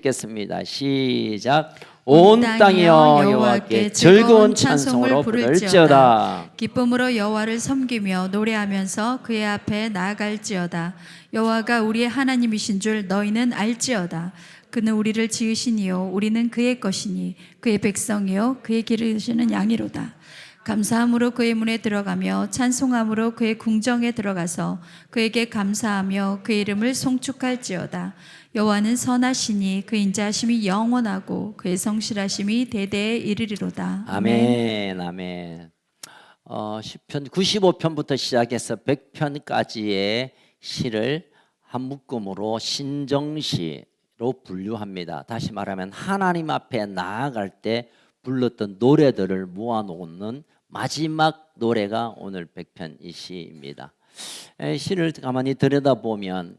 읽겠습니다. 시작. 온 땅이여 여호와께 즐거운 찬송으로 부를지어다. 기쁨으로 여호와를 섬기며 노래하면서 그의 앞에 나아갈지어다. 여호와가 우리의 하나님이신 줄 너희는 알지어다. 그는 우리를 지으시니요 우리는 그의 것이니 그의 백성이요 그의 기르시는 양이로다. 감사함으로 그의 문에 들어가며 찬송함으로 그의 궁정에 들어가서 그에게 감사하며 그의 이름을 송축할지어다. 여호와는 선하시니 그의 인자하심이 영원하고 그의 성실하심이 대대에 이르리로다. 아멘. 아멘. 시편 95편부터 시작해서 100편까지의 시를 한 묶음으로 신정시로 분류합니다. 다시 말하면 하나님 앞에 나아갈 때 불렀던 노래들을 모아놓는 마지막 노래가 오늘 100편 이 시입니다. 시를 가만히 들여다보면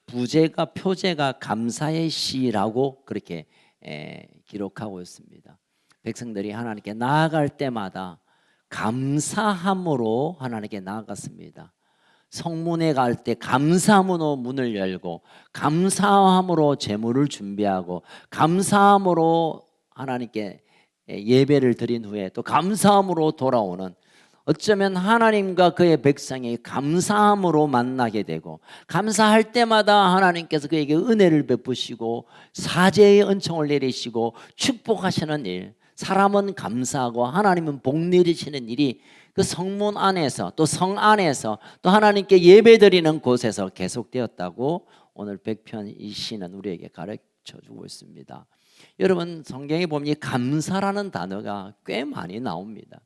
부제가 표제가 감사의 시라고 그렇게 기록하고 있습니다. 백성들이 하나님께 나아갈 때마다 감사함으로 하나님께 나아갔습니다. 성문에 갈 때 감사함으로 문을 열고 감사함으로 제물을 준비하고 감사함으로 하나님께 예배를 드린 후에 또 감사함으로 돌아오는, 어쩌면 하나님과 그의 백성이 감사함으로 만나게 되고 감사할 때마다 하나님께서 그에게 은혜를 베푸시고 사죄의 은총을 내리시고 축복하시는 일, 사람은 감사하고 하나님은 복 내리시는 일이 그 성문 안에서 또 성 안에서 또 하나님께 예배드리는 곳에서 계속되었다고 오늘 100편 이 시는 우리에게 가르쳐주고 있습니다. 여러분, 성경에 보면 이 감사라는 단어가 꽤 많이 나옵니다.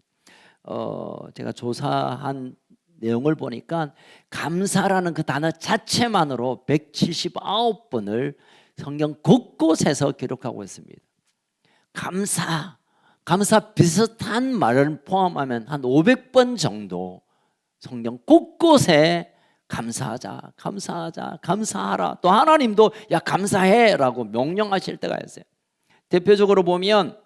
제가 조사한 내용을 보니까 감사라는 그 단어 자체만으로 179번을 성경 곳곳에서 기록하고 있습니다. 감사 비슷한 말을 포함하면 한 500번 정도 성경 곳곳에 감사하자, 감사하자, 감사하라. 또 하나님도 야 감사해라고 명령하실 때가 있어요. 대표적으로 보면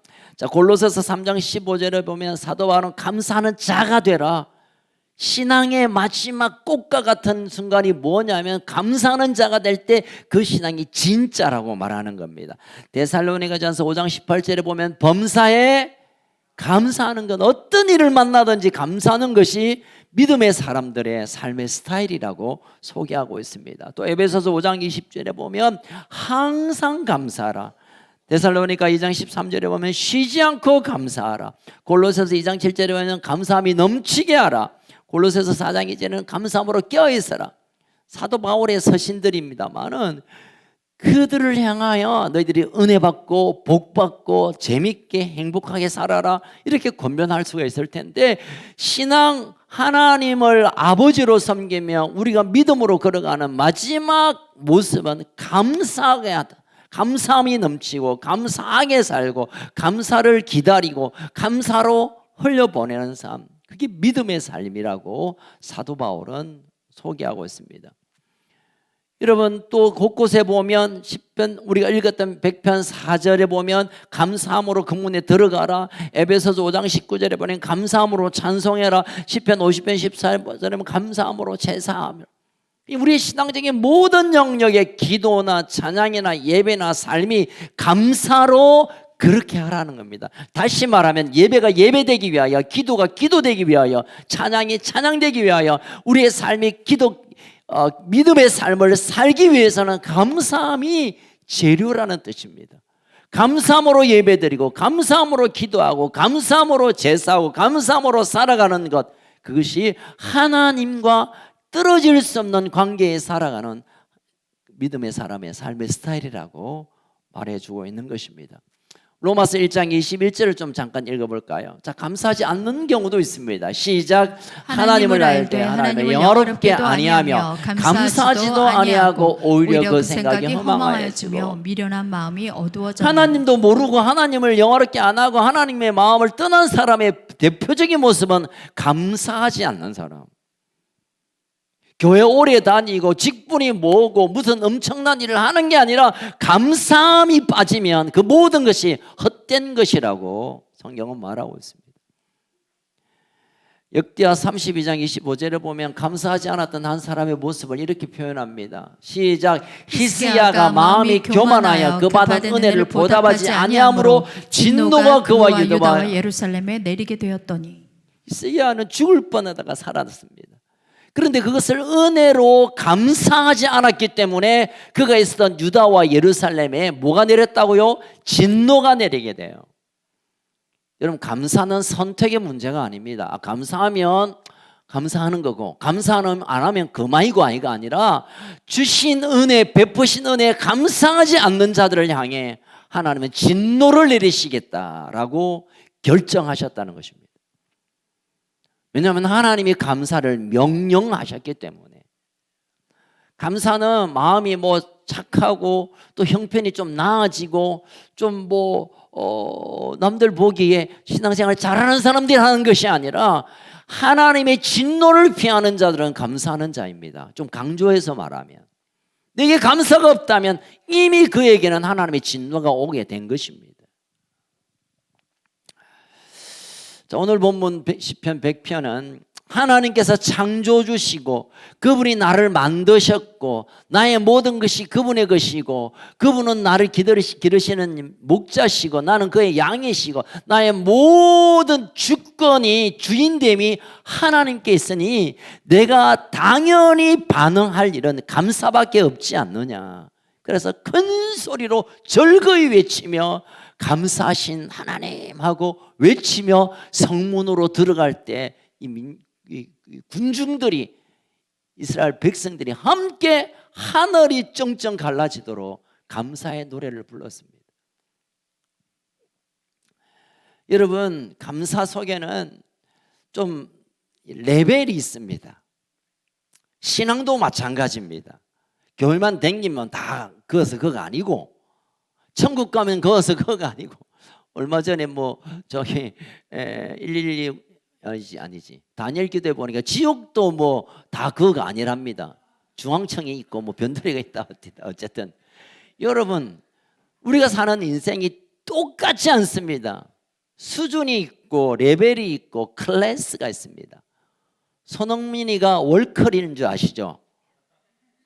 골로새서 3장 15절에 보면 사도 바울은 감사하는 자가 되라. 신앙의 마지막 꽃과 같은 순간이 뭐냐면 감사하는 자가 될 때 그 신앙이 진짜라고 말하는 겁니다. 데살로니가전서 5장 18절에 보면 범사에 감사하는 것, 어떤 일을 만나든지 감사하는 것이 믿음의 사람들의 삶의 스타일이라고 소개하고 있습니다. 또 에베소서 5장 20절에 보면 항상 감사하라. 데살로니가 2장 13절에 보면 쉬지 않고 감사하라. 골로새서 2장 7절에 보면 감사함이 넘치게 하라. 골로새서 4장 2절에는 감사함으로 껴있어라. 사도 바울의 서신들입니다만은 그들을 향하여 너희들이 은혜 받고 복 받고 재밌게 행복하게 살아라 이렇게 권면할 수가 있을 텐데, 신앙 하나님을 아버지로 섬기며 우리가 믿음으로 걸어가는 마지막 모습은 감사하게 하다. 감사함이 넘치고 감사하게 살고 감사를 기다리고 감사로 흘려보내는 삶, 그게 믿음의 삶이라고 사도 바울은 소개하고 있습니다. 여러분, 또 곳곳에 보면 10편 우리가 읽었던 100편 4절에 보면 감사함으로 그 문에 들어가라. 에베소서 5장 19절에 보면 감사함으로 찬송해라. 10편 50편 14절에 보면 감사함으로 제사하며, 우리의 신앙적인 모든 영역의 기도나 찬양이나 예배나 삶이 감사로 그렇게 하라는 겁니다. 다시 말하면 예배가 예배되기 위하여, 기도가 기도되기 위하여, 찬양이 찬양되기 위하여 우리의 삶이 믿음의 삶을 살기 위해서는 감사함이 재료라는 뜻입니다. 감사함으로 예배드리고 감사함으로 기도하고 감사함으로 제사하고 감사함으로 살아가는 것, 그것이 하나님과 떨어질 수 없는 관계에 살아가는 믿음의 사람의 삶의 스타일이라고 말해주고 있는 것입니다. 로마서 1장 21절을 좀 잠깐 읽어볼까요? 자, 감사하지 않는 경우도 있습니다. 시작. 하나님을 알되 하나님을 영화롭게 아니하며 감사하지도 아니하고 오히려 그 생각이 허망하여지며 미련한 마음이 어두워져. 하나님도 모르고 하나님을 영화롭게 안 하고 하나님의 마음을 떠난 사람의 대표적인 모습은 감사하지 않는 사람. 교회 오래 다니고 직분이 뭐고 무슨 엄청난 일을 하는 게 아니라 감사함이 빠지면 그 모든 것이 헛된 것이라고 성경은 말하고 있습니다. 역대하 32장 25절에 보면 감사하지 않았던 한 사람의 모습을 이렇게 표현합니다. 시작. 히스야가 마음이 교만하여 그 받은 은혜를 보답하지 아니하므로 진노가 그와 유다와 예루살렘에 내리게 되었더니. 히스야는 죽을 뻔하다가 살았습니다. 그런데 그것을 은혜로 감사하지 않았기 때문에 그가 있었던 유다와 예루살렘에 뭐가 내렸다고요? 진노가 내리게 돼요. 여러분, 감사는 선택의 문제가 아닙니다. 감사하면 감사하는 거고, 감사 안 하면 그만이고 아니가 아니라 주신 은혜, 베푸신 은혜에 감사하지 않는 자들을 향해 하나님은 진노를 내리시겠다라고 결정하셨다는 것입니다. 왜냐하면 하나님이 감사를 명령하셨기 때문에. 감사는 마음이 뭐 착하고 또 형편이 좀 나아지고 좀 남들 보기에 신앙생활 잘하는 사람들이 하는 것이 아니라 하나님의 진노를 피하는 자들은 감사하는 자입니다. 좀 강조해서 말하면 내게 감사가 없다면 이미 그에게는 하나님의 진노가 오게 된 것입니다. 자, 오늘 본문 시편 100편은 하나님께서 창조주시고 그분이 나를 만드셨고 나의 모든 것이 그분의 것이고 그분은 나를 기르시는 목자시고 나는 그의 양이시고 나의 모든 주권이 주인됨이 하나님께 있으니 내가 당연히 반응할 일은 감사밖에 없지 않느냐. 그래서 큰 소리로 절거히 외치며 감사하신 하나님하고 외치며 성문으로 들어갈 때 이 군중들이 이스라엘 백성들이 함께 하늘이 쩡쩡 갈라지도록 감사의 노래를 불렀습니다. 여러분, 감사 속에는 좀 레벨이 있습니다. 신앙도 마찬가지입니다. 교회만 다니면 다 그것은 그거 아니고 천국 가면 그것은 그거 아니고 얼마 전에 112 아니지 다니엘 기도에 보니까 지옥도 다 그거가 아니랍니다. 중앙청이 있고 변두리가 있다. 어쨌든 여러분, 우리가 사는 인생이 똑같지 않습니다. 수준이 있고 레벨이 있고 클래스가 있습니다. 손흥민이가 월클인 줄 아시죠?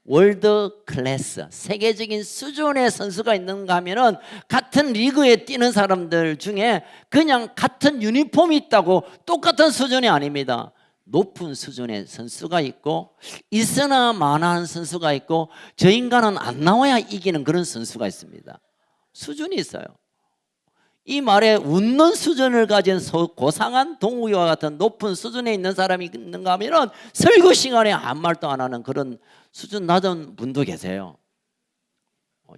월드 클래스, 세계적인 수준의 선수가 있는가 하면은 같은 리그에 뛰는 사람들 중에 그냥 같은 유니폼이 있다고 똑같은 수준이 아닙니다. 높은 수준의 선수가 있고 있으나 마나한 선수가 있고 저 인간은 안 나와야 이기는 그런 선수가 있습니다. 수준이 있어요. 이 말에 웃는 수준을 가진 고상한 동우이와 같은 높은 수준에 있는 사람이 있는가 하면은 설교 시간에 아무 말도 안 하는 그런 수준 낮은 분도 계세요.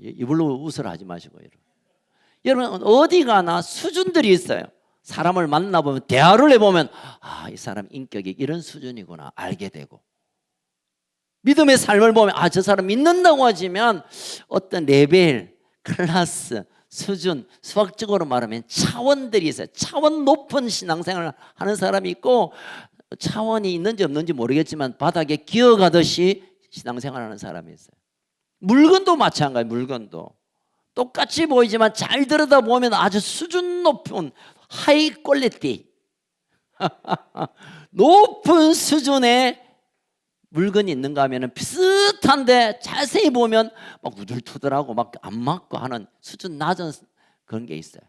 이불로 웃으라 하지 마시고 여러분 어디 가나 수준들이 있어요. 사람을 만나보면 대화를 해보면 이 사람 인격이 이런 수준이구나 알게 되고 믿음의 삶을 보면 저 사람 믿는다고 하지만 어떤 레벨, 클래스, 수준, 수학적으로 말하면 차원들이 있어요. 차원 높은 신앙생활을 하는 사람이 있고 차원이 있는지 없는지 모르겠지만 바닥에 기어가듯이 신앙생활하는 사람이 있어요. 물건도 마찬가지예요. 물건도 똑같이 보이지만 잘 들여다보면 아주 수준 높은 하이 퀄리티 높은 수준의 물건이 있는가 하면 비슷한데 자세히 보면 막 우둘투둘하고 막 안 맞고 하는 수준 낮은 그런 게 있어요.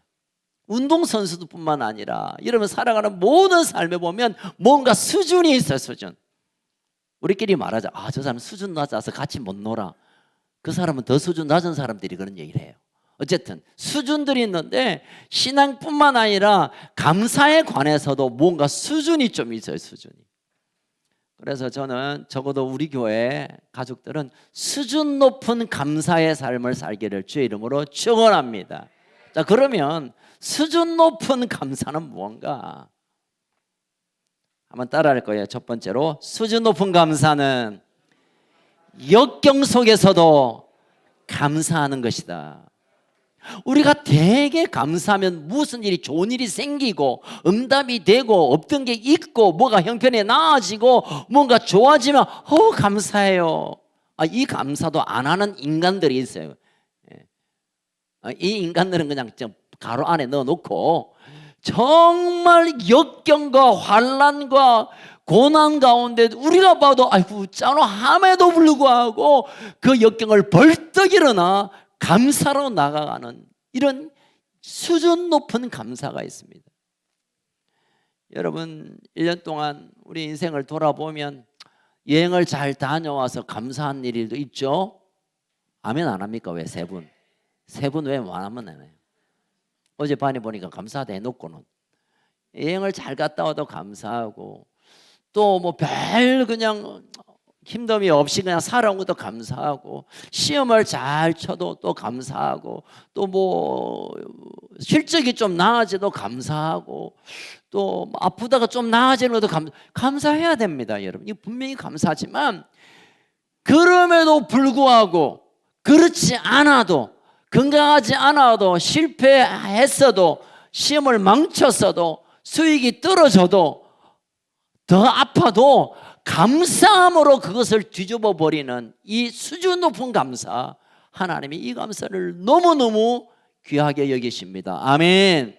운동선수들뿐만 아니라 여러분 살아가는 모든 삶에 보면 뭔가 수준이 있어요. 수준. 우리끼리 말하자. 저 사람 수준 낮아서 같이 못 놀아. 그 사람은 더 수준 낮은 사람들이 그런 얘기를 해요. 어쨌든 수준들이 있는데 신앙뿐만 아니라 감사에 관해서도 뭔가 수준이 좀 있어요. 수준이. 그래서 저는 적어도 우리 교회 가족들은 수준 높은 감사의 삶을 살기를 주의 이름으로 축원합니다. 자, 그러면 수준 높은 감사는 무언가? 한번 따라할 거예요. 첫 번째로 수준 높은 감사는 역경 속에서도 감사하는 것이다. 우리가 되게 감사하면 무슨 일이 좋은 일이 생기고 응답이 되고 없던 게 있고 뭐가 형편이 나아지고 뭔가 좋아지면 감사해요. 이 감사도 안 하는 인간들이 있어요. 이 인간들은 그냥 가로 안에 넣어놓고 정말 역경과 환난과 고난 가운데 우리가 봐도 아이고 짠함에도 불구하고 그 역경을 벌떡 일어나 감사로 나아가는 이런 수준 높은 감사가 있습니다. 여러분 1년 동안 우리 인생을 돌아보면 여행을 잘 다녀와서 감사한 일도 있죠. 아멘 안 합니까? 왜 세 분? 세 분 왜 안 하면 안 해요? 어젯밤에 보니까 감사하다 해놓고는 여행을 잘 갔다 와도 감사하고 또 뭐 별 그냥 힘듦이 없이 그냥 살아온 것도 감사하고 시험을 잘 쳐도 또 감사하고 또 뭐 실적이 좀 나아져도 감사하고 또 아프다가 좀 나아지는 것도 감사해야 됩니다, 여러분. 이 분명히 감사하지만 그럼에도 불구하고 그렇지 않아도 건강하지 않아도 실패했어도 시험을 망쳤어도 수익이 떨어져도 더 아파도 감사함으로 그것을 뒤집어 버리는 이 수준 높은 감사, 하나님이 이 감사를 너무너무 귀하게 여기십니다. 아멘.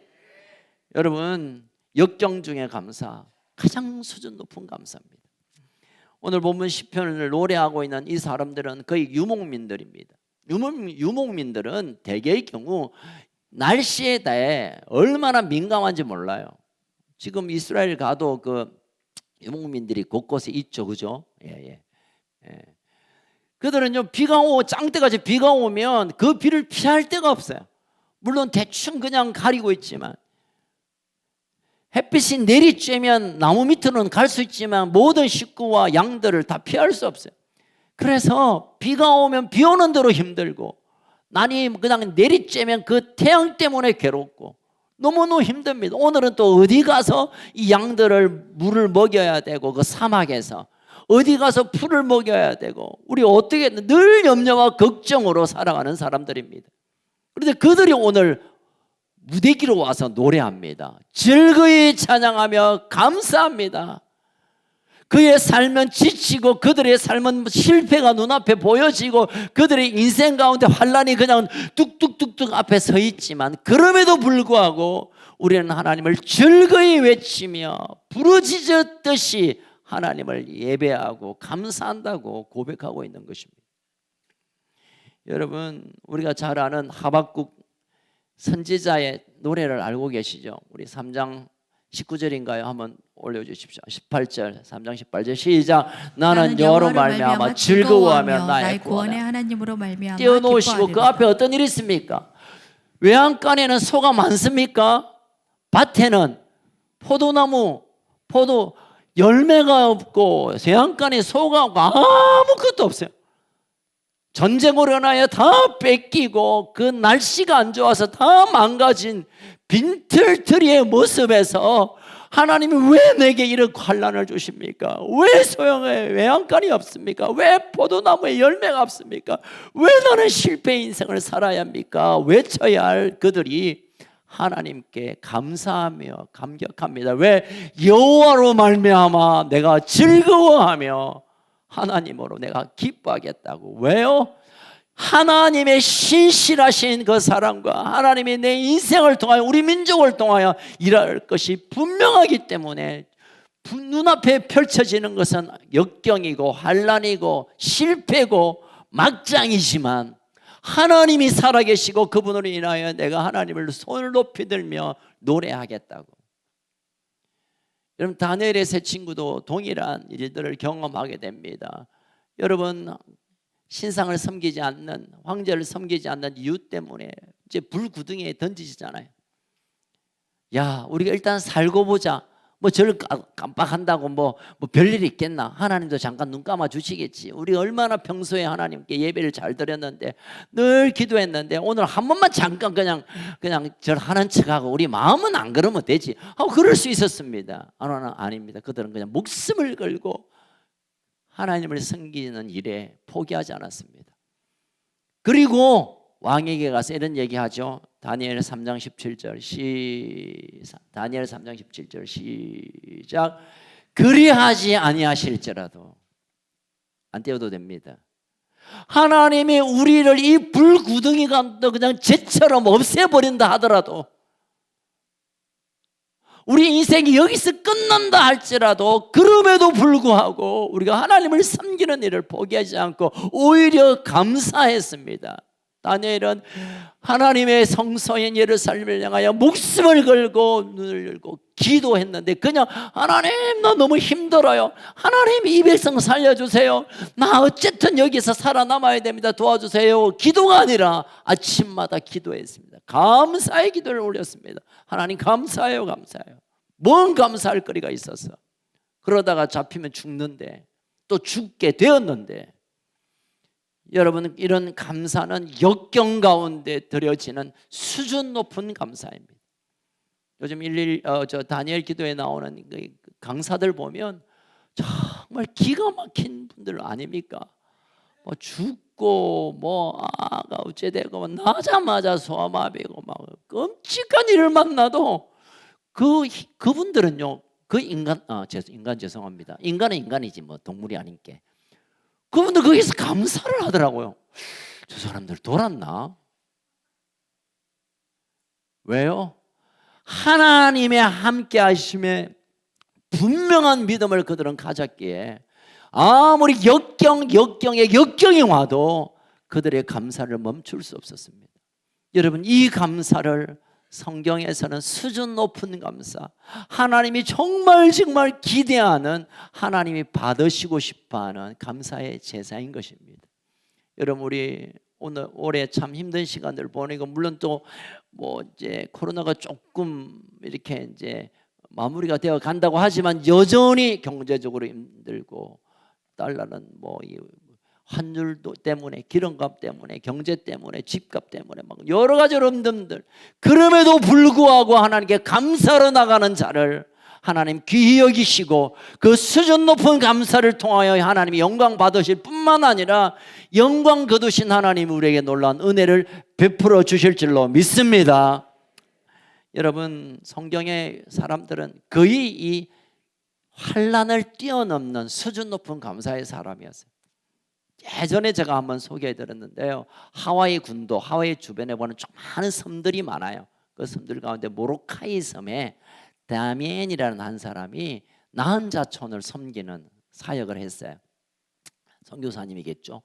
여러분 역경 중에 감사, 가장 수준 높은 감사입니다. 오늘 본문 시편을 노래하고 있는 이 사람들은 거의 유목민들입니다. 유목민들은 대개의 경우 날씨에 대해 얼마나 민감한지 몰라요. 지금 이스라엘 가도 그 유목민들이 곳곳에 있죠, 그죠? 예. 그들은요 짱때같이 비가 오면 그 비를 피할 데가 없어요. 물론 대충 그냥 가리고 있지만 햇빛이 내리쬐면 나무 밑으로는 갈 수 있지만 모든 식구와 양들을 다 피할 수 없어요. 그래서 비가 오면 비 오는 대로 힘들고 난이 그냥 내리쬐면 그 태양 때문에 괴롭고 너무너무 힘듭니다. 오늘은 또 어디 가서 이 양들을 물을 먹여야 되고 그 사막에서 어디 가서 풀을 먹여야 되고 우리 어떻게 늘 염려와 걱정으로 살아가는 사람들입니다. 그런데 그들이 오늘 무대기로 와서 노래합니다. 즐거이 찬양하며 감사합니다. 그의 삶은 지치고 그들의 삶은 실패가 눈앞에 보여지고 그들의 인생 가운데 환난이 그냥 뚝뚝뚝뚝 앞에 서 있지만 그럼에도 불구하고 우리는 하나님을 즐거이 외치며 부르짖었듯이 하나님을 예배하고 감사한다고 고백하고 있는 것입니다. 여러분 우리가 잘 아는 하박국 선지자의 노래를 알고 계시죠? 우리 3장 19절인가요? 한번 올려주십시오. 18절 3장 18절 시작. 나는 여호와로 말미암아 즐거워하며 나의 구원의 하나님으로 말미암아 띄워놓으시고 그 앞에 어떤 일이 있습니까? 외양간에는 소가 많습니까? 밭에는 포도나무 포도 열매가 없고 외양간에 소가 아무것도 없어요. 전쟁으로 인하여 다 뺏기고 그 날씨가 안 좋아서 다 망가진 빈털터리의 모습에서 하나님이 왜 내게 이런 환난을 주십니까? 왜 소영에 외양간이 없습니까? 왜 포도나무에 열매가 없습니까? 왜 나는 실패 인생을 살아야 합니까? 외쳐야 할 그들이 하나님께 감사하며 감격합니다. 왜? 여호와로 말미암아 내가 즐거워하며 하나님으로 내가 기뻐하겠다고. 왜요? 하나님의 신실하신 그 사랑과 하나님이 내 인생을 통하여 우리 민족을 통하여 일할 것이 분명하기 때문에 눈앞에 펼쳐지는 것은 역경이고 환난이고 실패고 막장이지만 하나님이 살아계시고 그분으로 인하여 내가 하나님을 손을 높이 들며 노래하겠다고. 여러분 다니엘의 세 친구도 동일한 일들을 경험하게 됩니다. 여러분 신상을 섬기지 않는 황제를 섬기지 않는 이유 때문에 이제 불구덩이에 던지시잖아요. 야 우리가 일단 살고 보자. 뭐 저를 깜빡한다고 뭐 별일이 있겠나. 하나님도 잠깐 눈 감아 주시겠지. 우리가 얼마나 평소에 하나님께 예배를 잘 드렸는데 늘 기도했는데 오늘 한 번만 잠깐 그냥 절 하는 척하고 우리 마음은 안 그러면 되지. 그럴 수 있었습니다. 아닙니다. 그들은 그냥 목숨을 걸고 하나님을 섬기는 일에 포기하지 않았습니다. 그리고 왕에게 가서 이런 얘기하죠. 다니엘 3장 17절 다니엘 3장 17절 시작. 그리하지 아니하실지라도 안 떼어도 됩니다. 하나님이 우리를 이 불구덩이가 그냥 재처럼 없애버린다 하더라도 우리 인생이 여기서 끝난다 할지라도 그럼에도 불구하고 우리가 하나님을 섬기는 일을 포기하지 않고 오히려 감사했습니다. 다니엘은 하나님의 성소인 예루살렘을 향하여 목숨을 걸고 눈을 열고 기도했는데 그냥 하나님 나 너무 힘들어요. 하나님 이 백성 살려주세요. 나 어쨌든 여기서 살아남아야 됩니다. 도와주세요. 기도가 아니라 아침마다 기도했습니다. 감사의 기도를 올렸습니다. 하나님 감사해요, 감사해요. 뭔 감사할 거리가 있었어. 그러다가 잡히면 죽는데 또 죽게 되었는데, 여러분 이런 감사는 역경 가운데 드려지는 수준 높은 감사입니다. 요즘 다니엘 기도에 나오는 그 강사들 보면 정말 기가 막힌 분들 아닙니까? 뭐 죽고 뭐 아가 어째되고 나자마자 소아마비고 막 끔찍한 일을 만나도 그분들은요 인간 죄송합니다. 인간은 인간이지 뭐 동물이 아닌게. 그분들 거기서 감사를 하더라고요. 저 사람들 돌았나? 왜요? 하나님의 함께 하심에 분명한 믿음을 그들은 가졌기에 아무리 역경에 역경이 와도 그들의 감사를 멈출 수 없었습니다. 여러분 이 감사를 성경에서는 수준 높은 감사, 하나님이 정말 기대하는, 하나님이 받으시고 싶어하는 감사의 제사인 것입니다. 여러분 우리 올해 참 힘든 시간들 보내고, 물론 또 뭐 이제 코로나가 조금 이렇게 이제 마무리가 되어 간다고 하지만 여전히 경제적으로 힘들고, 달러는 뭐 이 환율도 때문에, 기름값 때문에, 경제 때문에, 집값 때문에 막 여러 가지 어려움들, 그럼에도 불구하고 하나님께 감사로 나가는 자를 하나님 귀히 여기시고 그 수준 높은 감사를 통하여 하나님이 영광 받으실 뿐만 아니라 영광 거두신 하나님이 우리에게 놀라운 은혜를 베풀어 주실 줄로 믿습니다. 여러분 성경의 사람들은 거의 이 환난을 뛰어넘는 수준 높은 감사의 사람이었어요. 예전에 제가 한번 소개해 드렸는데요, 하와이 군도, 하와이 주변에 보면 좀 많은 섬들이 많아요. 그 섬들 가운데 모로카이 섬에 다미엔이라는 한 사람이 나은자촌을 섬기는 사역을 했어요. 선교사님이겠죠.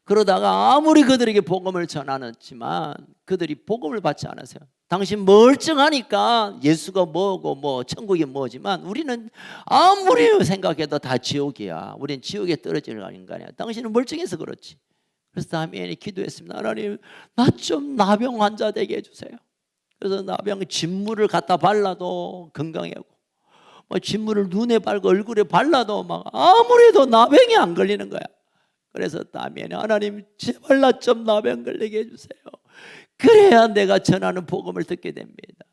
그러다가 아무리 그들에게 복음을 전하지만 그들이 복음을 받지 않았어요. 당신 멀쩡하니까 예수가 뭐고 뭐 천국이 뭐지만 우리는 아무리 생각해도 다 지옥이야. 우리는 지옥에 떨어지는 인간이야. 당신은 멀쩡해서 그렇지. 그래서 다미엔이 기도했습니다. 하나님 나 좀 나병 환자 되게 해주세요. 그래서 나병 진물을 갖다 발라도 건강하고, 뭐 진물을 눈에 바르고 얼굴에 발라도 막 아무리 해도 나병이 안 걸리는 거야. 그래서 다미엔이 하나님 제발 나 좀 나병 걸리게 해주세요. 그래야 내가 전하는 복음을 듣게 됩니다.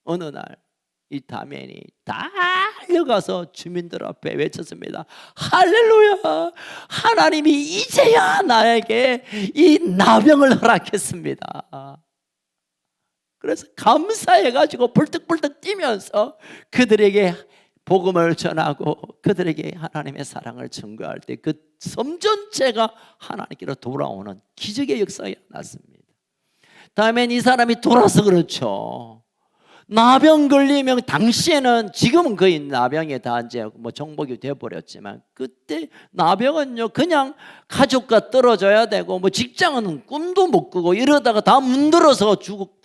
어느 날 이 다미엔이 달려가서 주민들 앞에 외쳤습니다. 할렐루야, 하나님이 이제야 나에게 이 나병을 허락했습니다. 그래서 감사해가지고 벌떡벌떡 뛰면서 그들에게 복음을 전하고 그들에게 하나님의 사랑을 증거할 때 그 섬 전체가 하나님께로 돌아오는 기적의 역사가 났습니다. 다음엔 이 사람이 돌아서 그렇죠. 나병 걸리면 당시에는, 지금은 거의 나병에 다 이제 뭐 정복이 되어버렸지만, 그때 나병은요 그냥 가족과 떨어져야 되고 뭐 직장은 꿈도 못 꾸고 이러다가 다 문들어서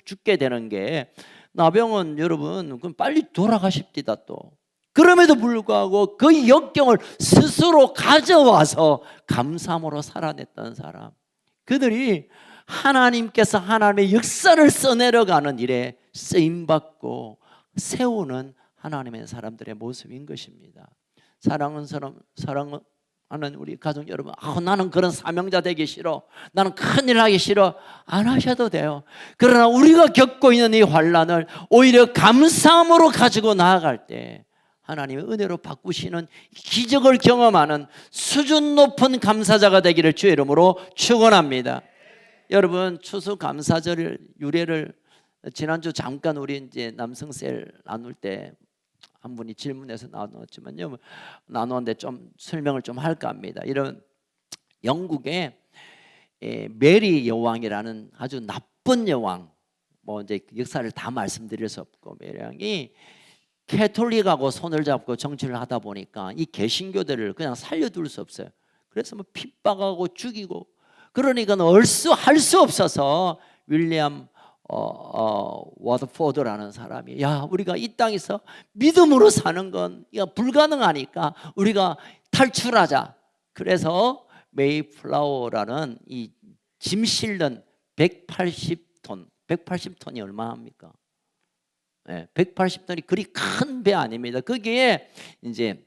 죽게 되는 게, 나병은 여러분 그럼 빨리 돌아가십니다. 또 그럼에도 불구하고 그 역경을 스스로 가져와서 감사함으로 살아냈던 사람, 그들이 하나님께서 하나님의 역사를 써내려가는 일에 쓰임받고 세우는 하나님의 사람들의 모습인 것입니다. 사랑하는 우리 가족 여러분, 나는 그런 사명자 되기 싫어, 나는 큰일 하기 싫어, 안 하셔도 돼요. 그러나 우리가 겪고 있는 이 환난을 오히려 감사함으로 가지고 나아갈 때 하나님의 은혜로 바꾸시는 기적을 경험하는 수준 높은 감사자가 되기를 주의 이름으로 축원합니다. 여러분 추수감사절 유래를 지난주 잠깐 우리 이제 남성셀 나눌 때 한 분이 질문해서 나눴지만요, 나누는데 좀 설명을 좀 할까 합니다. 이런 영국의 메리 여왕이라는 아주 나쁜 여왕, 뭐 이제 역사를 다 말씀드릴 수 없고, 메리 여왕이 캐톨릭하고 손을 잡고 정치를 하다 보니까 이 개신교들을 그냥 살려둘 수 없어요. 그래서 뭐 핍박하고 죽이고, 그러니까 할 수 없어서 윌리엄 워드포드라는 사람이, 야, 우리가 이 땅에서 믿음으로 사는 건 불가능하니까 우리가 탈출하자. 그래서 메이플라워라는 이 짐 실는 180톤이 얼마 합니까? 180톤이 그리 큰 배 아닙니다. 거기에 이제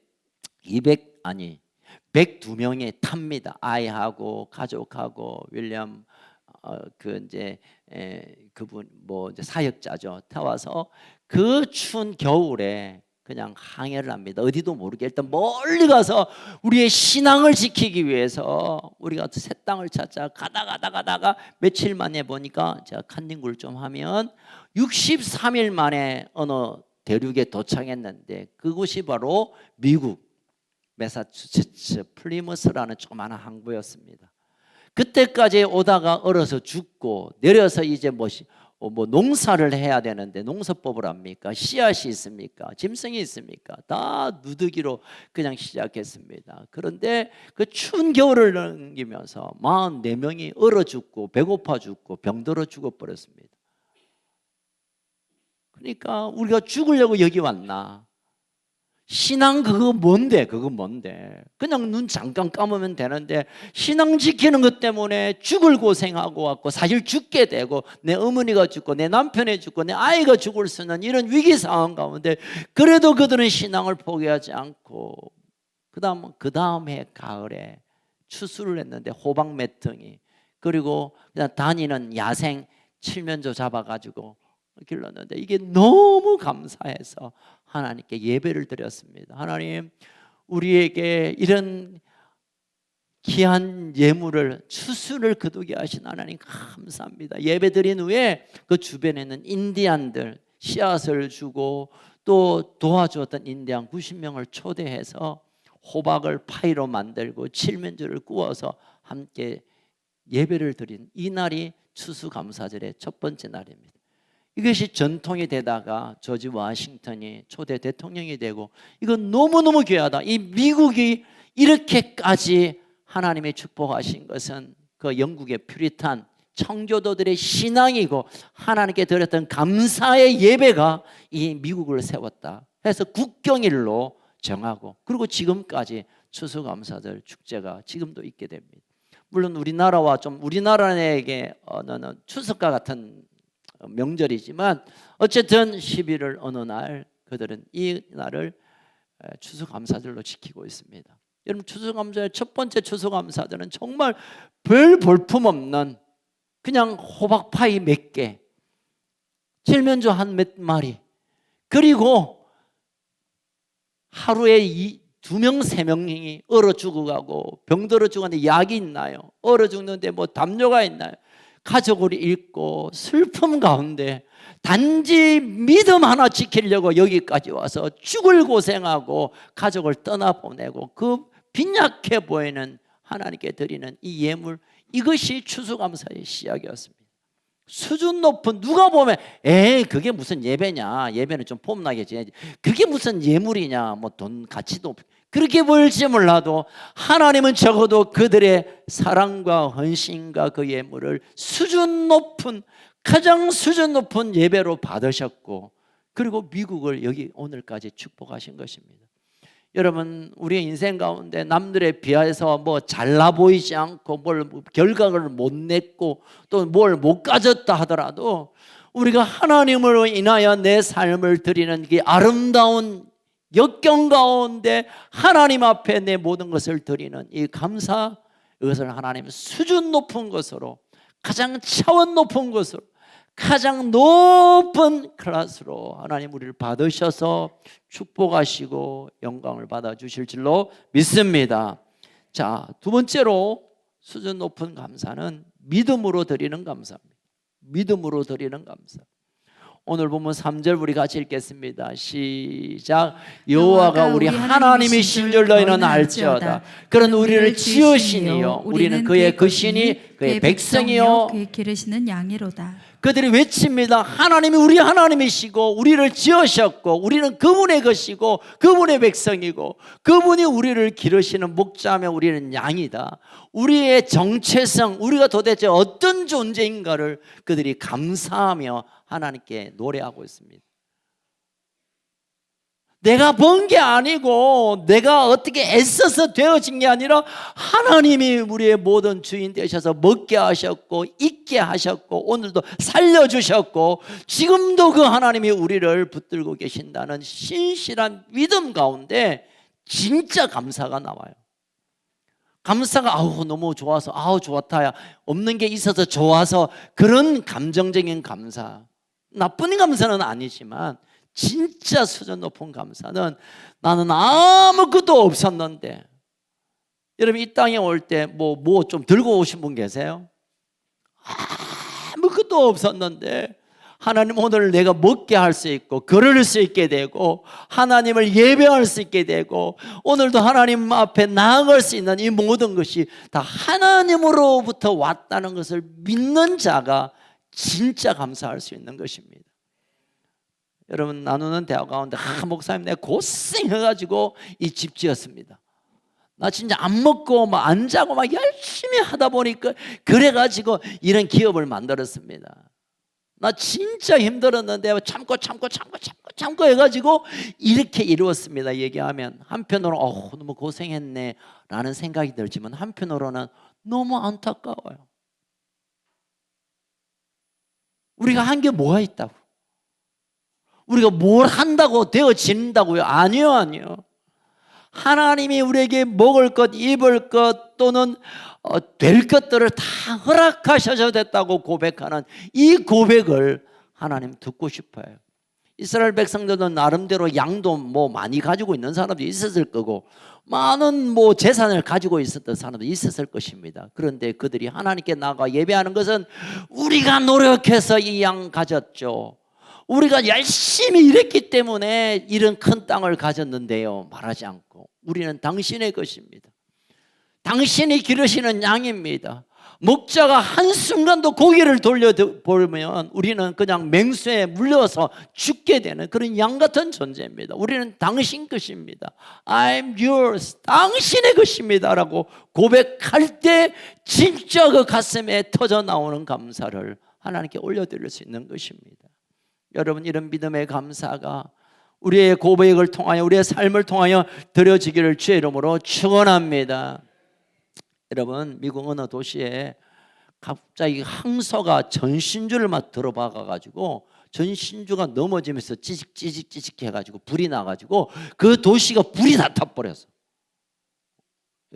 102명이 탑니다. 아이하고 가족하고 윌리엄 그분 이제 사역자죠. 타와서 그 추운 겨울에 그냥 항해를 합니다. 어디도 모르게 일단 멀리 가서 우리의 신앙을 지키기 위해서 우리가 새 땅을 찾자 가다가 며칠 만에 보니까, 제가 칸닝굴 좀 하면 63일 만에 어느 대륙에 도착했는데, 그곳이 바로 미국 매사추세츠 플리머스라는 조그마한 항구였습니다. 그때까지 오다가 얼어서 죽고 내려서 이제 뭐 농사를 해야 되는데 농사법을 합니까? 씨앗이 있습니까? 짐승이 있습니까? 다 누더기로 그냥 시작했습니다. 그런데 그 추운 겨울을 넘기면서 44명이 얼어 죽고 배고파 죽고 병들어 죽어버렸습니다. 그러니까 우리가 죽으려고 여기 왔나? 신앙 그거 뭔데? 그냥 눈 잠깐 감으면 되는데 신앙 지키는 것 때문에 죽을 고생하고 왔고, 사실 죽게 되고 내 어머니가 죽고 내 남편이 죽고 내 아이가 죽을 수 있는 이런 위기 상황 가운데 그래도 그들은 신앙을 포기하지 않고, 그 다음 해 가을에 추수를 했는데 호박 몇 덩이, 그리고 그냥 다니는 야생 칠면조 잡아가지고 길렀는데, 이게 너무 감사해서 하나님께 예배를 드렸습니다. 하나님, 우리에게 이런 귀한 예물을, 추수를 거두게 하신 하나님 감사합니다. 예배 드린 후에 그 주변에 있는 인디안들 씨앗을 주고 또 도와주었던 인디안 90명을 초대해서 호박을 파이로 만들고 칠면조를 구워서 함께 예배를 드린 이 날이 추수감사절의 첫 번째 날입니다. 이것이 전통이 되다가 조지 워싱턴이 초대 대통령이 되고, 이건 너무너무 귀하다. 이 미국이 이렇게까지 하나님의 축복하신 것은 그 영국의 퓨리탄 청교도들의 신앙이고 하나님께 드렸던 감사의 예배가 이 미국을 세웠다 해서 국경일로 정하고, 그리고 지금까지 추수감사절 축제가 지금도 있게 됩니다. 물론 우리나라에게 추석과 같은 명절이지만 어쨌든 11월 어느 날 그들은 이 날을 추수감사절로 지키고 있습니다. 여러분, 추수감사절 첫 번째 추수감사절은 정말 별 볼품 없는 그냥 호박파이 몇 개, 칠면조 한 몇 마리, 그리고 하루에 2명 3명이 얼어 죽어가고 병들어 죽었는데 약이 있나요? 얼어 죽는데 뭐 담요가 있나요? 가족을 잃고 슬픔 가운데 단지 믿음 하나 지키려고 여기까지 와서 죽을 고생하고 가족을 떠나보내고 그 빈약해 보이는 하나님께 드리는 이 예물, 이것이 추수감사의 시작이었습니다. 수준 높은, 누가 보면 그게 무슨 예배냐, 예배는 좀 폼나게 지내지, 그게 무슨 예물이냐, 뭐 돈 가치도 없고, 그렇게 보일지 몰라도 하나님은 적어도 그들의 사랑과 헌신과 그 예물을 가장 수준 높은 예배로 받으셨고, 그리고 미국을 여기 오늘까지 축복하신 것입니다. 여러분, 우리의 인생 가운데 남들에 비해서 뭐 잘나 보이지 않고 뭘 결과를 못 냈고 또 뭘 못 가졌다 하더라도, 우리가 하나님으로 인하여 내 삶을 드리는 그 아름다운 역경 가운데 하나님 앞에 내 모든 것을 드리는 이 감사, 이것을 하나님 수준 높은 것으로, 가장 차원 높은 것으로, 가장 높은 클래스로 하나님 우리를 받으셔서 축복하시고 영광을 받아주실 줄로 믿습니다. 자, 두 번째로 수준 높은 감사는 믿음으로 드리는 감사입니다. 믿음으로 드리는 감사. 오늘 보면 3절 우리 같이 읽겠습니다. 시작. 여호와가 우리 하나님이신 줄 너희는 알지어다. 그는 우리를 지으시니요 우리는 그의 것이니 그의 백성이요 그의 기르시는 양이로다. 그들이 외칩니다. 하나님이 우리 하나님이시고 우리를 지으셨고 우리는 그분의 것이고 그분의 백성이고 그분이 우리를 기르시는 목자며 우리는 양이다. 우리의 정체성, 우리가 도대체 어떤 존재인가를 그들이 감사하며 하나님께 노래하고 있습니다. 내가 번 게 아니고 내가 어떻게 애써서 되어진 게 아니라 하나님이 우리의 모든 주인 되셔서 먹게 하셨고 있게 하셨고 오늘도 살려주셨고 지금도 그 하나님이 우리를 붙들고 계신다는 신실한 믿음 가운데 진짜 감사가 나와요. 감사가 아우 너무 좋아서 아우 좋았다야 없는 게 있어서 좋아서 그런 감정적인 감사, 나쁜 감사는 아니지만 진짜 수준 높은 감사는 나는 아무것도 없었는데, 여러분 이 땅에 올 때 뭐 좀 들고 오신 분 계세요? 아무것도 없었는데 하나님 오늘 내가 먹게 할 수 있고 걸을 수 있게 되고 하나님을 예배할 수 있게 되고 오늘도 하나님 앞에 나아갈 수 있는 이 모든 것이 다 하나님으로부터 왔다는 것을 믿는 자가 진짜 감사할 수 있는 것입니다. 여러분 나누는 대화 가운데 목사님 내가 고생해가지고 이 집 지었습니다. 나 진짜 안 먹고 막 안 자고 막 열심히 하다 보니까 그래가지고 이런 기업을 만들었습니다. 나 진짜 힘들었는데 참고 해가지고 이렇게 이루었습니다. 얘기하면 한편으로 너무 고생했네 라는 생각이 들지만 한편으로는 너무 안타까워요. 우리가 한 게 뭐가 있다고? 우리가 뭘 한다고 되어진다고요? 아니요. 하나님이 우리에게 먹을 것, 입을 것 또는 될 것들을 다 허락하셔서 됐다고 고백하는 이 고백을 하나님 듣고 싶어요. 이스라엘 백성들은 나름대로 양도 많이 가지고 있는 사람도 있었을 거고 많은 재산을 가지고 있었던 사람도 있었을 것입니다. 그런데 그들이 하나님께 나가 예배하는 것은 우리가 노력해서 이 양 가졌죠. 우리가 열심히 일했기 때문에 이런 큰 땅을 가졌는데요 말하지 않고 우리는 당신의 것입니다. 당신이 기르시는 양입니다. 목자가 한순간도 고개를 돌려보면 우리는 그냥 맹수에 물려서 죽게 되는 그런 양 같은 존재입니다. 우리는 당신 것입니다. I'm yours, 당신의 것입니다 라고 고백할 때 진짜 그 가슴에 터져 나오는 감사를 하나님께 올려드릴 수 있는 것입니다. 여러분 이런 믿음의 감사가 우리의 고백을 통하여 우리의 삶을 통하여 드려지기를 주의 이름으로 축원합니다. 여러분 미국 어느 도시에 갑자기 항소가 전신주를 막 들어박아가지고 전신주가 넘어지면서 찌직 해가지고 불이 나가지고 그 도시가 불이 다 타버렸어.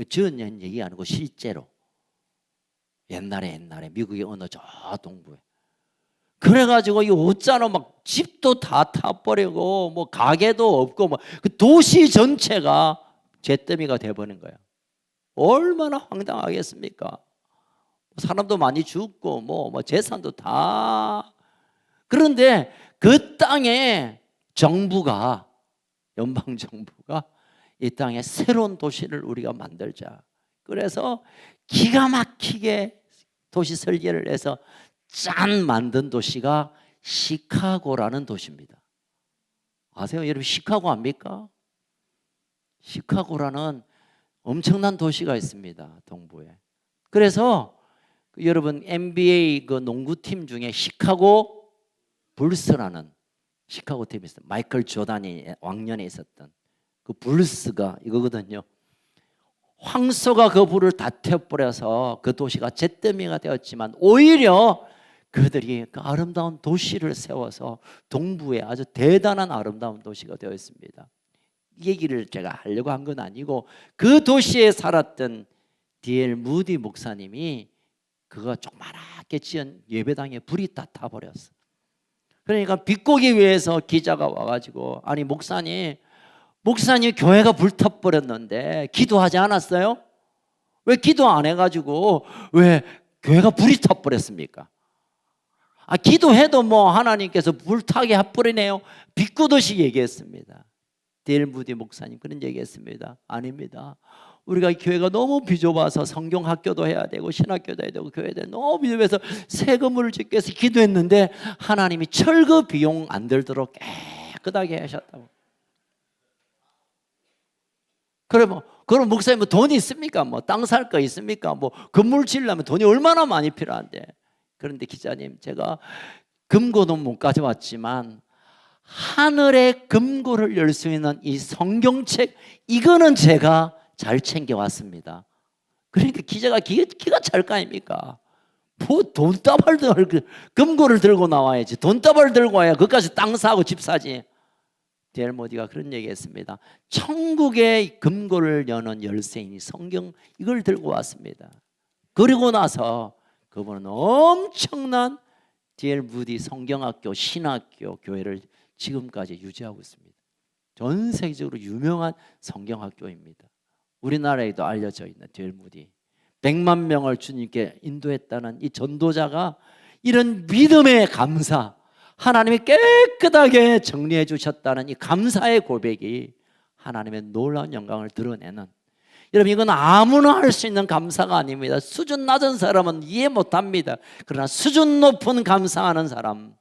지은 얘기 아니고 실제로 옛날에 미국의 어느 저 동부에 그래가지고 이 옷자로 막 집도 다 타버리고 가게도 없고 그 도시 전체가 잿더미가 돼버린 거야. 얼마나 황당하겠습니까? 사람도 많이 죽고 재산도 다. 그런데 그 땅에 정부가 연방 정부가 이 땅에 새로운 도시를 우리가 만들자. 그래서 기가 막히게 도시 설계를 해서 짠 만든 도시가 시카고라는 도시입니다. 아세요? 여러분 시카고 압니까? 시카고라는 엄청난 도시가 있습니다. 동부에. 그래서 여러분 NBA 그 농구팀 중에 시카고 불스라는 시카고 팀이 있어요. 마이클 조단이 왕년에 있었던 그 불스가 이거거든요. 황소가 그 불을 다 태워버려서 그 도시가 잿더미가 되었지만 오히려 그들이 그 아름다운 도시를 세워서 동부에 아주 대단한 아름다운 도시가 되어 있습니다. 이 얘기를 제가 하려고 한 건 아니고 그 도시에 살았던 D.L. 무디 목사님이 그거 조그맣게 지은 예배당에 불이 다 타버렸어. 그러니까 비꼬기 위해서 기자가 와가지고 아니 목사님 교회가 불타버렸는데 기도하지 않았어요? 왜 기도 안 해가지고 왜 교회가 불이 타버렸습니까? 기도해도 하나님께서 불타게 해버리네요. 비꼬듯이 얘기했습니다. D.L. 무디 목사님 그런 얘기했습니다. 아닙니다. 우리가 교회가 너무 비좁아서 성경학교도 해야 되고 신학교도 해야 되고 교회도 너무 비좁아서 새 건물을 짓기 위해서 기도했는데 하나님이 철거 비용 안 들도록 깨끗하게 하셨다고. 그럼 목사님 돈이 있습니까? 땅 살 거 있습니까? 건물 지으려면 돈이 얼마나 많이 필요한데. 그런데 기자님, 제가 금고는 못 가져왔지만 하늘의 금고를 열 수 있는 이 성경책, 이거는 제가 잘 챙겨왔습니다. 그러니까 기자가 기가 찰 거 아닙니까? 돈다발 금고를 들고 나와야지. 돈다발 들고 와야 그까지 땅 사고 집 사지. D.L. 모디가 그런 얘기했습니다. 천국의 금고를 여는 열쇠인 성경, 이걸 들고 왔습니다. 그리고 나서 그분은 엄청난 D.L. 모디 성경학교, 신학교, 교회를 지금까지 유지하고 있습니다. 전 세계적으로 유명한 성경학교입니다. 우리나라에도 알려져 있는 D.L. 모디, 100만 명을 주님께 인도했다는 이 전도자가 이런 믿음의 감사, 하나님이 깨끗하게 정리해 주셨다는 이 감사의 고백이 하나님의 놀라운 영광을 드러내는, 여러분 이건 아무나 할 수 있는 감사가 아닙니다. 수준 낮은 사람은 이해 못합니다. 그러나 수준 높은 감사하는 사람,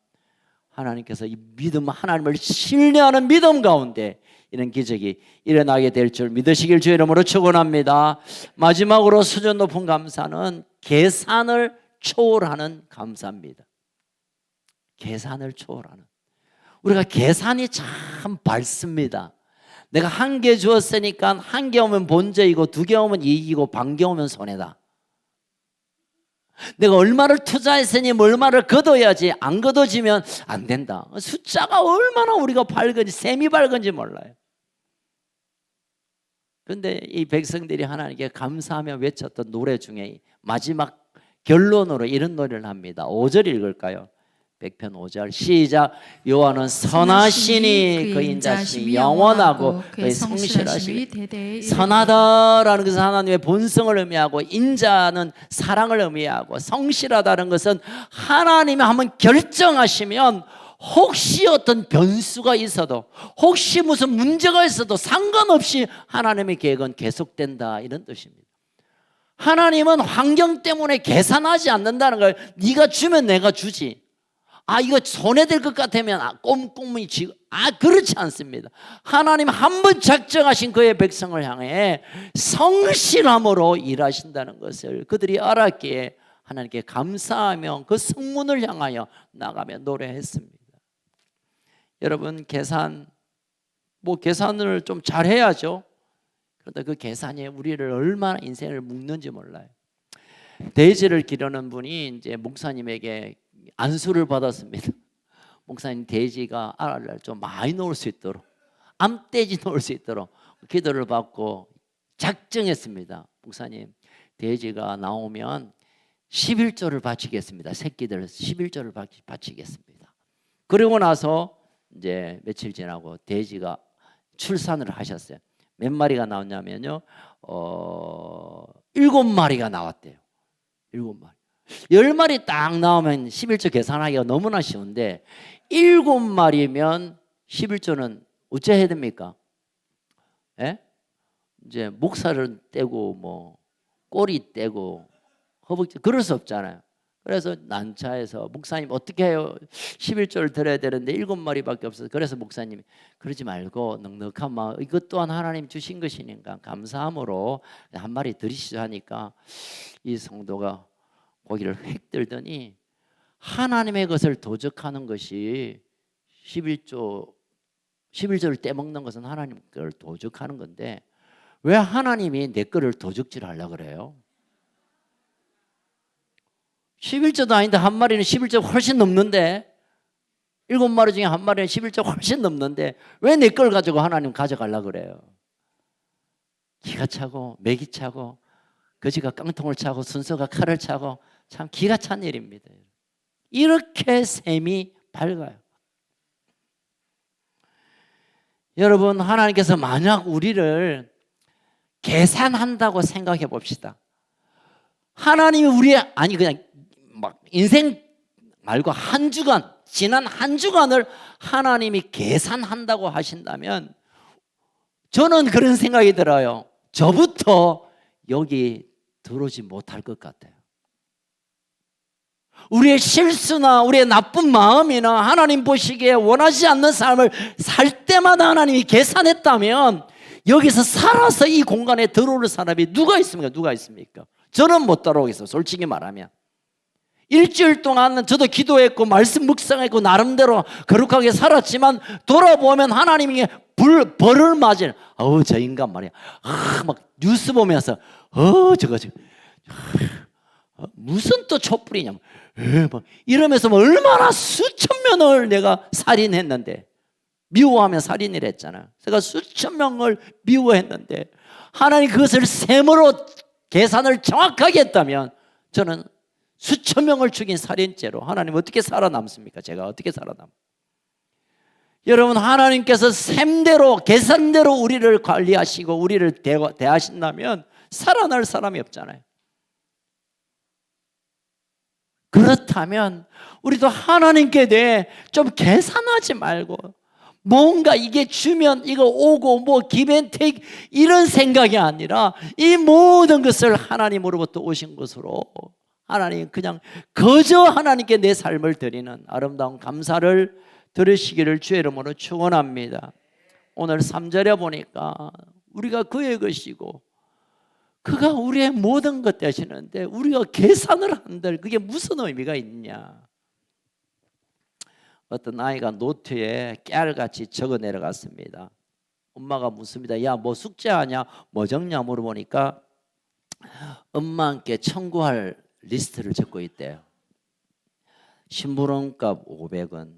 하나님께서 이 믿음, 하나님을 신뢰하는 믿음 가운데 이런 기적이 일어나게 될 줄 믿으시길 주의 이름으로 축원합니다. 마지막으로 수준 높은 감사는 계산을 초월하는 감사입니다. 계산을 초월하는. 우리가 계산이 참 밝습니다. 내가 1개 주었으니까 1개 오면 본죄이고 2개 오면 이익이고 반개 오면 손해다. 내가 얼마를 투자했으니 얼마를 걷어야지, 안 걷어지면 안 된다. 숫자가 얼마나 우리가 밝은지, 셈이 밝은지 몰라요. 그런데 이 백성들이 하나님께 감사하며 외쳤던 노래 중에 마지막 결론으로 이런 노래를 합니다. 5절 읽을까요? 100편 5절 시작. 여호와는 선하시니 그 인자심이 영원하고 그의 성실하심이. 선하다라는 것은 하나님의 본성을 의미하고, 인자는 사랑을 의미하고, 성실하다는 것은 하나님이 한번 결정하시면 혹시 어떤 변수가 있어도, 혹시 무슨 문제가 있어도 상관없이 하나님의 계획은 계속된다, 이런 뜻입니다. 하나님은 환경 때문에 계산하지 않는다는 걸. 네가 주면 내가 주지, 이거 손해될 것 같으면 꼼꼼히 지고, 그렇지 않습니다. 하나님 한 번 작정하신 그의 백성을 향해 성실함으로 일하신다는 것을 그들이 알았기에 하나님께 감사하며 그 성문을 향하여 나가며 노래했습니다. 여러분, 계산을 좀 잘해야죠. 그런데 그 계산이 우리를 얼마나 인생을 묶는지 몰라요. 돼지를 기르는 분이 이제 목사님에게 안수를 받았습니다. 목사님, 돼지가 알을 좀 많이 놓을 수 있도록, 암돼지 놓을 수 있도록 기도를 받고 작정했습니다. 목사님, 돼지가 나오면 11조를 바치겠습니다. 새끼들 11조를 바치겠습니다. 그리고 나서 이제 며칠 지나고 돼지가 출산을 하셨어요. 몇 마리가 나왔냐면요, 7마리가 나왔대요. 7마리. 10마리 딱 나오면 11조 계산하기가 너무나 쉬운데 7마리면 11조는 어째 해야 됩니까? 예? 이제 목살을 떼고 꼬리 떼고 허벅지, 그럴 수 없잖아요. 그래서 난처해서 목사님 어떻게 해요? 11조를 드려야 되는데 7마리밖에 없어서. 그래서 목사님이 그러지 말고 넉넉한 마음, 이것 또한 하나님 주신 것이니까 감사함으로 한 마리 드리시죠 하니까 이 성도가 고기를 획 들더니, 하나님의 것을 도적하는 것이 11조를 떼먹는 것은 하나님 걸 도적하는 건데 왜 하나님이 내 거를 도적질 하려고 그래요? 11조도 아닌데 한 마리는 11조 훨씬 넘는데, 7마리 중에 한 마리는 11조 훨씬 넘는데 왜 내 걸 가지고 하나님 가져가려고 그래요? 기가 차고 맥이 차고 거지가 깡통을 차고 순서가 칼을 차고 참 기가 찬 일입니다. 이렇게 셈이 밝아요. 여러분, 하나님께서 만약 우리를 계산한다고 생각해 봅시다. 하나님이 그냥 인생 말고 한 주간, 지난 한 주간을 하나님이 계산한다고 하신다면 저는 그런 생각이 들어요. 저부터 여기 들어오지 못할 것 같아요. 우리의 실수나 우리의 나쁜 마음이나 하나님 보시기에 원하지 않는 삶을 살 때마다 하나님이 계산했다면 여기서 살아서 이 공간에 들어올 사람이 누가 있습니까? 누가 있습니까? 저는 못 따라오겠어요. 솔직히 말하면. 일주일 동안은 저도 기도했고 말씀 묵상했고 나름대로 거룩하게 살았지만 돌아보면 하나님이 벌을 맞을 저 인간 말이야. 막 뉴스 보면서 저거 무슨 또 촛불이냐 막 이러면서 뭐 얼마나 수천 명을 내가 살인했는데, 미워하면 살인을 했잖아요. 제가 수천 명을 미워했는데 하나님 그것을 셈으로 계산을 정확하게 했다면 저는 수천 명을 죽인 살인죄로 하나님 어떻게 살아남습니까? 제가 어떻게 살아남? 여러분, 하나님께서 셈대로 계산대로 우리를 관리하시고 우리를 대하신다면 살아날 사람이 없잖아요. 그렇다면 우리도 하나님께 대해 좀 계산하지 말고 뭔가 이게 주면 이거 오고 뭐 기브앤테이크 이런 생각이 아니라 이 모든 것을 하나님으로부터 오신 것으로 하나님 그냥 거저 하나님께 내 삶을 드리는 아름다운 감사를 들으시기를 주의 이름으로 축원합니다. 오늘 3절에 보니까 우리가 그의 것이고 그가 우리의 모든 것 되시는데 우리가 계산을 한들 그게 무슨 의미가 있냐. 어떤 아이가 노트에 깨알같이 적어 내려갔습니다. 엄마가 묻습니다. 야, 뭐 숙제하냐? 뭐 적냐? 물어보니까 엄마께 청구할 리스트를 적고 있대요. 심부름값 500원,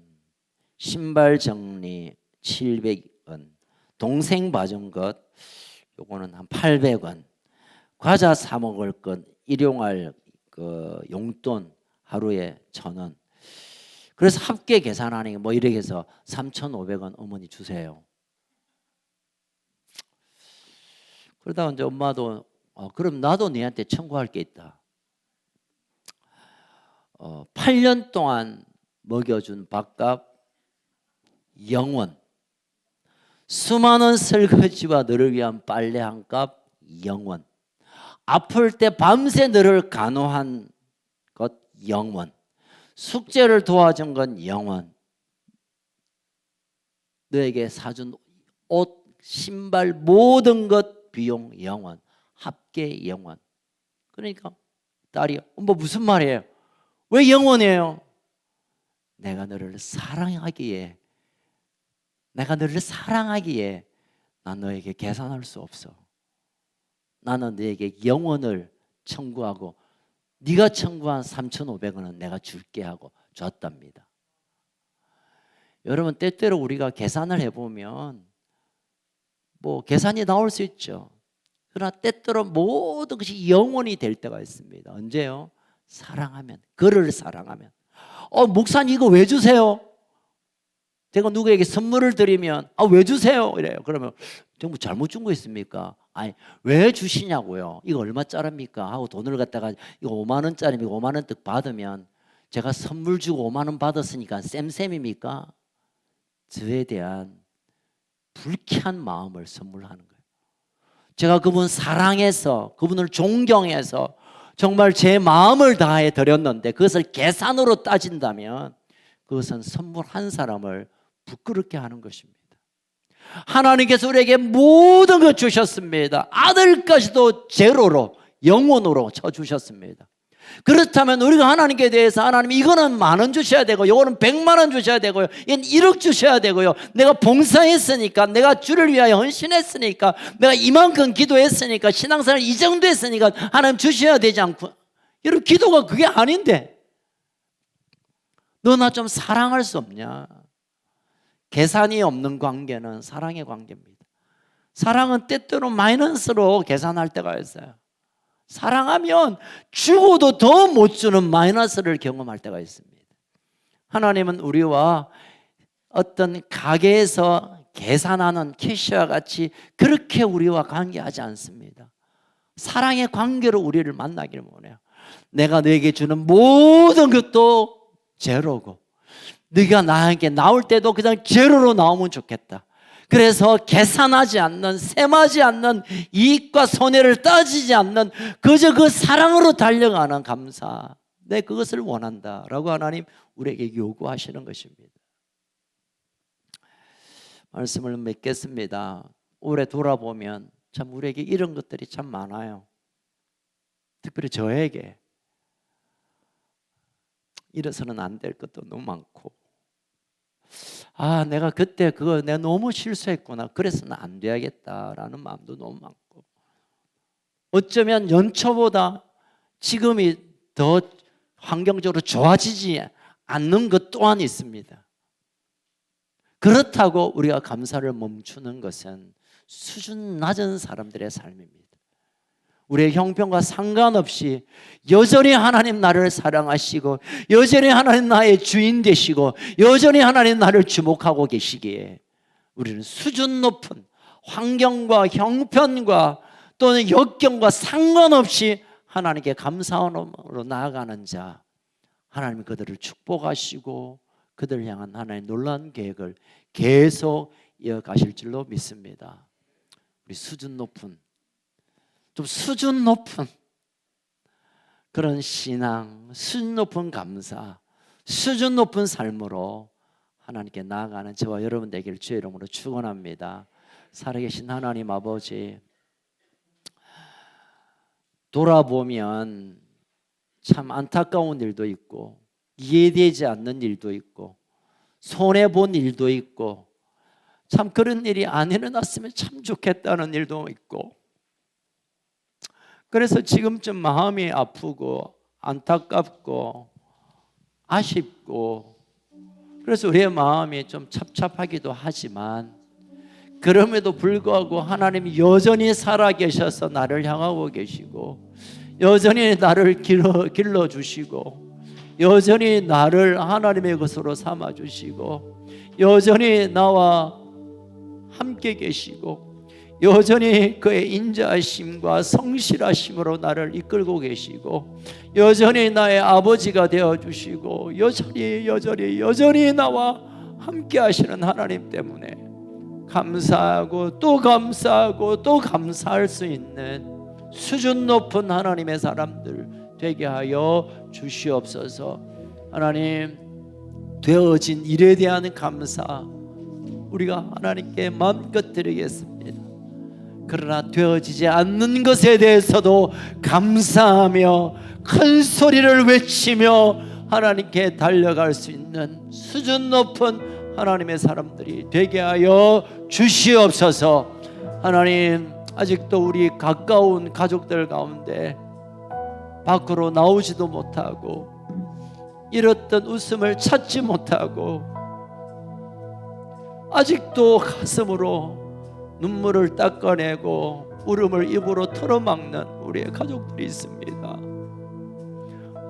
신발 정리 700원, 동생 봐준 것 요거는 한 800원, 과자 사 먹을 것 일용할 그 용돈 하루에 1,000원. 그래서 합계 계산하니 뭐 이렇게 해서 3,500원 어머니 주세요. 그러다가 이제 엄마도 그럼 나도 너한테 청구할 게 있다. 8년 동안 먹여준 밥값 0원, 수많은 설거지와 너를 위한 빨래 한 값 0원, 아플 때 밤새 너를 간호한 것 0원, 숙제를 도와준 건 0원, 너에게 사준 옷, 신발 모든 것 비용 0원, 합계 0원. 그러니까 딸이 엄마 무슨 말이에요? 왜 0원이에요? 내가 너를 사랑하기에 난 너에게 계산할 수 없어. 나는 너에게 0원을 청구하고 네가 청구한 3,500원은 내가 줄게 하고 줬답니다. 여러분, 때때로 우리가 계산을 해보면 뭐 계산이 나올 수 있죠. 그러나 때때로 모든 것이 0원이 될 때가 있습니다. 언제요? 사랑하면, 그를 사랑하면. 목사님 이거 왜 주세요? 제가 누구에게 선물을 드리면 왜 주세요? 이래요. 그러면 정말 잘못 준 거 있습니까? 아니, 왜 주시냐고요? 이거 얼마짜리입니까? 하고 돈을 갖다가 이거 5만 원짜리입니다. 5만 원 뜩 받으면 제가 선물 주고 5만 원 받았으니까 쌤쌤입니까? 저에 대한 불쾌한 마음을 선물하는 거예요. 제가 그분 사랑해서 그분을 존경해서 정말 제 마음을 다해 드렸는데 그것을 계산으로 따진다면 그것은 선물 한 사람을 부끄럽게 하는 것입니다. 하나님께서 우리에게 모든 것 주셨습니다. 아들까지도 제로로, 영원으로 쳐주셨습니다. 그렇다면 우리가 하나님께 대해서 하나님 이거는 10,000원 주셔야 되고 이거는 100만 원 주셔야 되고요, 이건 1억 주셔야 되고요, 내가 봉사했으니까, 내가 주를 위하여 헌신했으니까, 내가 이만큼 기도했으니까, 신앙생활 이 정도 했으니까 하나님 주셔야 되지 않고, 여러분 기도가 그게 아닌데 너 나 좀 사랑할 수 없냐? 계산이 없는 관계는 사랑의 관계입니다. 사랑은 때때로 마이너스로 계산할 때가 있어요. 사랑하면 주고도 더 못 주는 마이너스를 경험할 때가 있습니다. 하나님은 우리와 어떤 가게에서 계산하는 캐시와 같이 그렇게 우리와 관계하지 않습니다. 사랑의 관계로 우리를 만나기를 원해요. 내가 너에게 주는 모든 것도 제로고 네가 나에게 나올 때도 그냥 제로로 나오면 좋겠다. 그래서 계산하지 않는, 셈하지 않는, 이익과 손해를 따지지 않는 그저 그 사랑으로 달려가는 감사, 내 그것을 원한다라고 하나님 우리에게 요구하시는 것입니다. 말씀을 맺겠습니다. 올해 돌아보면 참 우리에게 이런 것들이 참 많아요. 특별히 저에게 이래서는 안 될 것도 너무 많고, 내가 그때 그거 내가 너무 실수했구나, 그래서는 안 돼야겠다라는 마음도 너무 많고, 어쩌면 연초보다 지금이 더 환경적으로 좋아지지 않는 것 또한 있습니다. 그렇다고 우리가 감사를 멈추는 것은 수준 낮은 사람들의 삶입니다. 우리의 형편과 상관없이 여전히 하나님 나를 사랑하시고, 여전히 하나님 나의 주인 되시고, 여전히 하나님 나를 주목하고 계시기에 우리는 수준 높은 환경과 형편과 또는 역경과 상관없이 하나님께 감사함으로 나아가는 자, 하나님이 그들을 축복하시고 그들을 향한 하나님의 놀라운 계획을 계속 이어가실 줄로 믿습니다. 우리 수준 높은, 좀 수준 높은 그런 신앙, 수준 높은 감사, 수준 높은 삶으로 하나님께 나아가는 저와 여러분 되기를 주의 이름으로 축원합니다. 살아계신 하나님 아버지, 돌아보면 참 안타까운 일도 있고, 이해되지 않는 일도 있고, 손해본 일도 있고, 참 그런 일이 안 일어났으면 참 좋겠다는 일도 있고, 그래서 지금쯤 마음이 아프고 안타깝고 아쉽고, 그래서 우리의 마음이 좀 찹찹하기도 하지만, 그럼에도 불구하고 하나님이 여전히 살아계셔서 나를 향하고 계시고, 여전히 나를 길러주시고, 여전히 나를 하나님의 것으로 삼아주시고, 여전히 나와 함께 계시고, 여전히 그의 인자하심과 성실하심으로 나를 이끌고 계시고, 여전히 나의 아버지가 되어주시고, 여전히 나와 함께 하시는 하나님 때문에 감사하고 또 감사하고 또 감사할 수 있는 수준 높은 하나님의 사람들 되게 하여 주시옵소서. 하나님, 되어진 일에 대한 감사 우리가 하나님께 마음껏 드리겠습니다. 그러나 되어지지 않는 것에 대해서도 감사하며 큰 소리를 외치며 하나님께 달려갈 수 있는 수준 높은 하나님의 사람들이 되게 하여 주시옵소서. 하나님, 아직도 우리 가까운 가족들 가운데 밖으로 나오지도 못하고 잃었던 웃음을 찾지 못하고 아직도 가슴으로 눈물을 닦아내고 울음을 입으로 털어막는 우리의 가족들이 있습니다.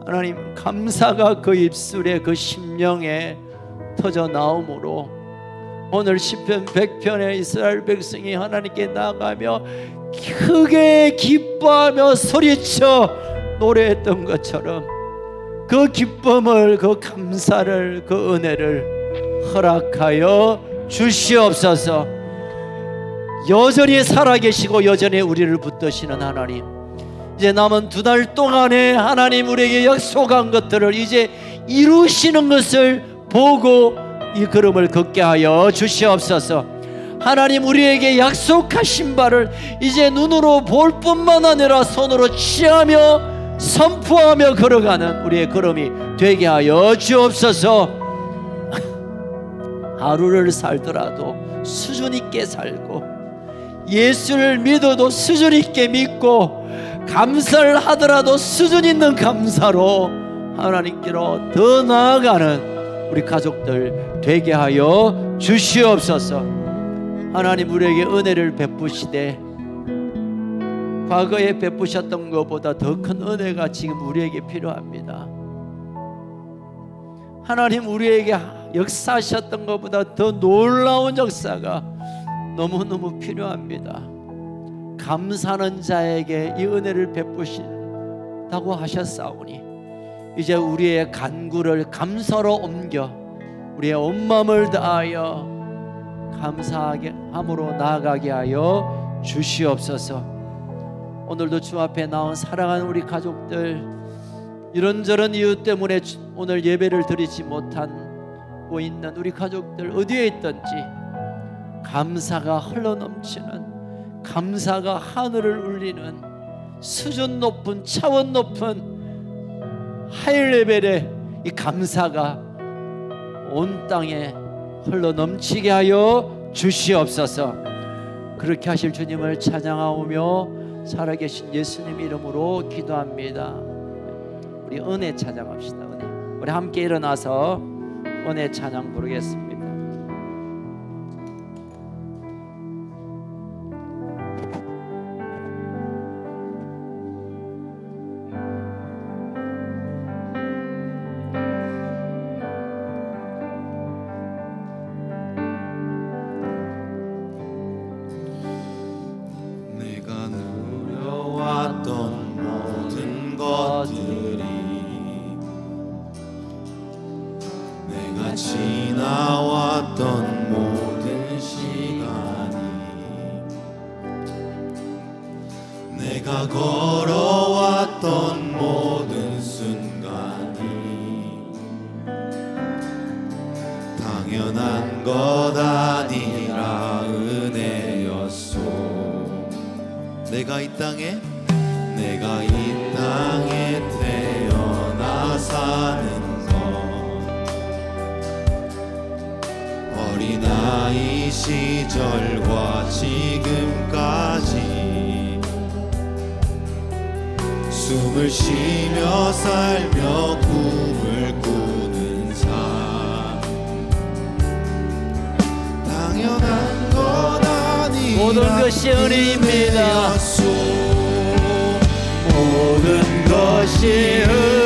하나님, 감사가 그 입술에, 그 심령에 터져 나오므로 오늘 시편 100편의 이스라엘 백성이 하나님께 나아가며 크게 기뻐하며 소리쳐 노래했던 것처럼 그 기쁨을, 그 감사를, 그 은혜를 허락하여 주시옵소서. 여전히 살아계시고 여전히 우리를 붙드시는 하나님, 이제 남은 2달 동안에 하나님 우리에게 약속한 것들을 이제 이루시는 것을 보고 이 걸음을 걷게 하여 주시옵소서. 하나님, 우리에게 약속하신 바를 이제 눈으로 볼 뿐만 아니라 손으로 취하며 선포하며 걸어가는 우리의 걸음이 되게 하여 주옵소서. 하루를 살더라도 수준 있게 살고, 예수를 믿어도 수준 있게 믿고, 감사를 하더라도 수준 있는 감사로 하나님께로 더 나아가는 우리 가족들 되게 하여 주시옵소서. 하나님, 우리에게 은혜를 베푸시되 과거에 베푸셨던 것보다 더 큰 은혜가 지금 우리에게 필요합니다. 하나님, 우리에게 역사하셨던 것보다 더 놀라운 역사가 너무너무 필요합니다. 감사하는 자에게 이 은혜를 베푸신다고 하셨사오니 이제 우리의 간구를 감사로 옮겨 우리의 온 마음을 다하여 감사하게 함으로 나아가게 하여 주시옵소서. 오늘도 주 앞에 나온 사랑하는 우리 가족들, 이런저런 이유 때문에 오늘 예배를 드리지 못하고 있는 우리 가족들 어디에 있든지 감사가 흘러넘치는, 감사가 하늘을 울리는 수준 높은, 차원 높은 하이레벨의 이 감사가 온 땅에 흘러넘치게 하여 주시옵소서. 그렇게 하실 주님을 찬양하오며 살아계신 예수님 이름으로 기도합니다. 우리 은혜 찬양합시다. 은혜. 우리 함께 일어나서 은혜 찬양 부르겠습니다. 내가 누려왔던 모든 것들이, 내가 지나왔던 모든 시간이, 내가 걸어왔던 모든 순간이 당연한 것 아니라 은혜였소. 내가 이 땅에 태어나 사는 것, 어린아이 시절과 지금까지 숨을 쉬며 살며 꿈을 꾸는 삶, 당연한 것 아니라 모든 것이 은혜입니다. 모든 것이 은혜,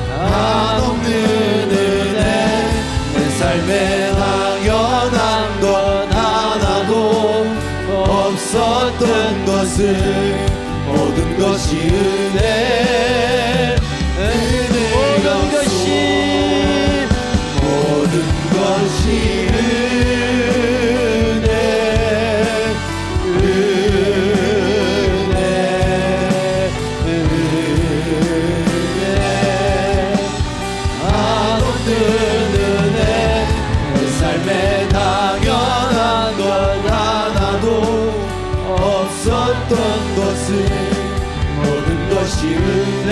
한없는 은혜. 내 삶에 당연한 것 하나도 없었던 것을 모든 것이 은혜, 모든 것이 한없는 은혜. 내 삶에 당연한 것 하나도 없었던 것을 모든 것이 은혜였소.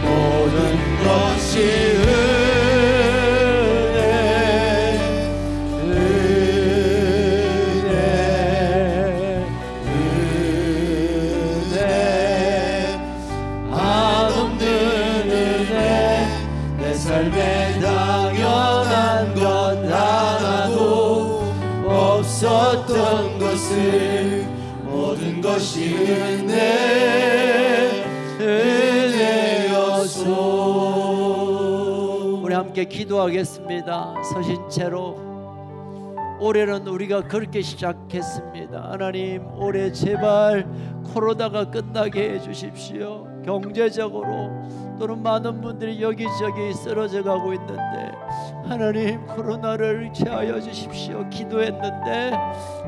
모든 것이 은혜, 한없는 은혜. 내 삶에 당연한 것 하나도 없었던 것을 모든 것이 은혜였소. 우리 함께 기도하겠습니다. 서신 채로 올해는 우리가 그렇게 시작했습니다. 하나님, 올해 제발 코로나가 끝나게 해주십시오. 경제적으로 또는 많은 분들이 여기저기 쓰러져 가고 있는데 하나님, 코로나를 제하여 주십시오. 기도했는데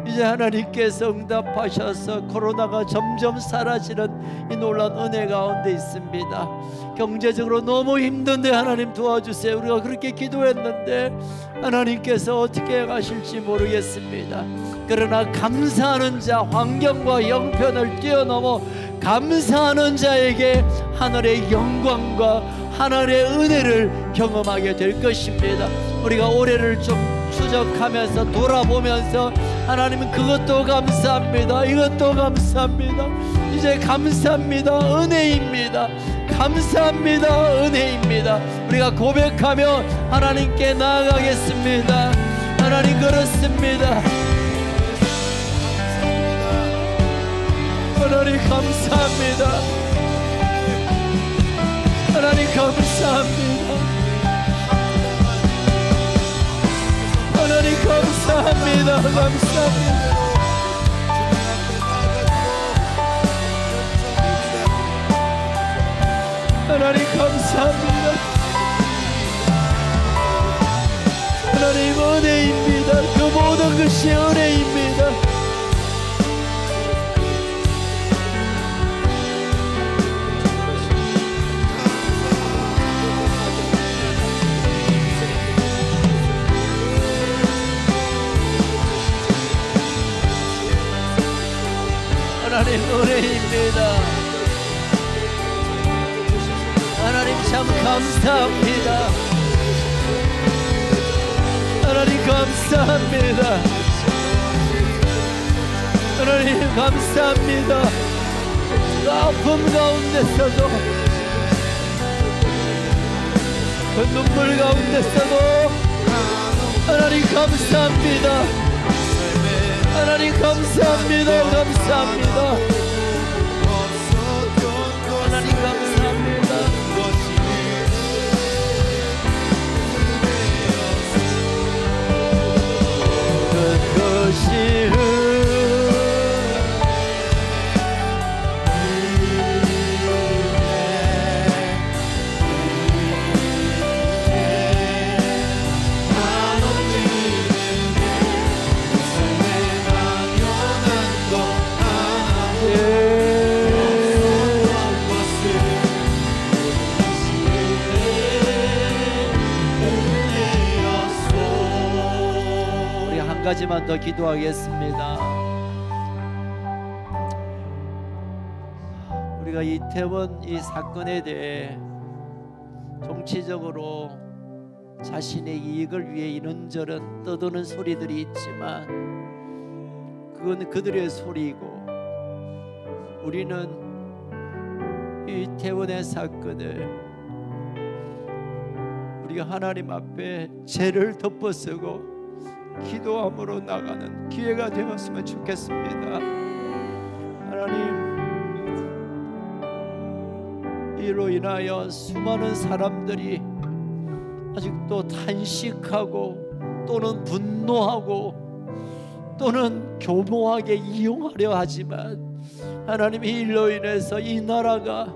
이제 하나님께서 응답하셔서 코로나가 점점 사라지는 이 놀라운 은혜 가운데 있습니다. 경제적으로 너무 힘든데 하나님 도와주세요. 우리가 그렇게 기도했는데 하나님께서 어떻게 가실지 모르겠습니다. 그러나 감사하는 자, 환경과 형편을 뛰어넘어 감사하는 자에게 하늘의 영광과 하늘의 은혜를 경험하게 될 것입니다. 우리가 올해를 좀 추적하면서 돌아보면서 하나님은 그것도 감사합니다, 이것도 감사합니다, 이제 감사합니다, 은혜입니다, 감사합니다, 은혜입니다. 우리가 고백하며 하나님께 나아가겠습니다. 하나님, 그렇습니다. 하나님 감사합니다. 하나님 감사합니다. 하나님 감사합니다. 감사합니다. 하나님 감사합니다. 하나님 은혜입니다. 그 모든 것이 은혜입니다. 하나님 은혜입니다. 하나님 참 감사합니다. 하나님 감사합니다. 하나님 감사합니다. 그 아픔 가운데서도 그 눈물 가운데서도 하나님 감사합니다. 하나님 감사합니다. 감사합니다. 하나님 감사합니다. 그것이 가지만 더 기도하겠습니다. 우리가 이태원 이 사건에 대해 정치적으로 자신의 이익을 위해 이런저런 떠드는 소리들이 있지만 그건 그들의 소리이고 우리는 이 이태원의 사건을 우리가 하나님 앞에 죄를 덮어쓰고 기도함으로 나가는 기회가 되었으면 좋겠습니다. 하나님, 이로 인하여 수많은 사람들이 아직도 탄식하고 또는 분노하고 또는 교묘하게 이용하려 하지만 하나님, 이 일로 인해서 이 나라가